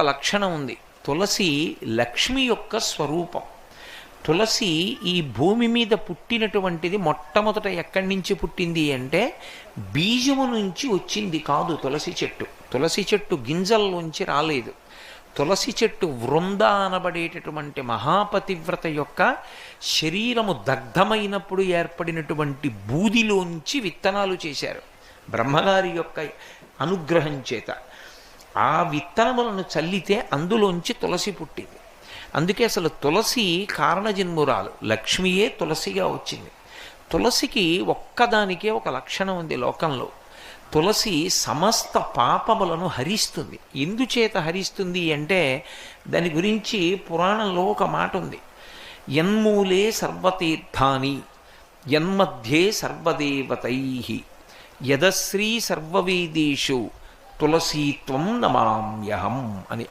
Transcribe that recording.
ఒక లక్షణం ఉంది. తులసి లక్ష్మి యొక్క స్వరూపం. తులసి ఈ భూమి మీద పుట్టినటువంటిది మొట్టమొదట ఎక్కడి నుంచి పుట్టింది అంటే బీజము నుంచి వచ్చింది కాదు తులసి చెట్టు. తులసి చెట్టు గింజల్లోంచి రాలేదు. తులసి చెట్టు వృంద అనబడేటటువంటి మహాపతివ్రత యొక్క శరీరము దగ్ధమైనప్పుడు ఏర్పడినటువంటి బూదిలోంచి విత్తనాలు చేశారు బ్రహ్మగారి యొక్క అనుగ్రహం చేత. ఆ విత్తనములను చల్లితే అందులోంచి తులసి పుట్టింది. అందుకే అసలు తులసి కారణజన్మురాలు, లక్ష్మియే తులసిగా వచ్చింది. తులసికి ఒక్కదానికే ఒక లక్షణం ఉంది లోకంలో. తులసి సమస్త పాపములను హరిస్తుంది. ఎందుచేత హరిస్తుంది అంటే దాని గురించి పురాణంలో ఒక మాట ఉంది. యన్మూలే సర్వతీర్థాని యన్మధ్యే సర్వదేవతై యదశ్రీ సర్వవేదేషు తులసీత్వం నమామ్యహం అని.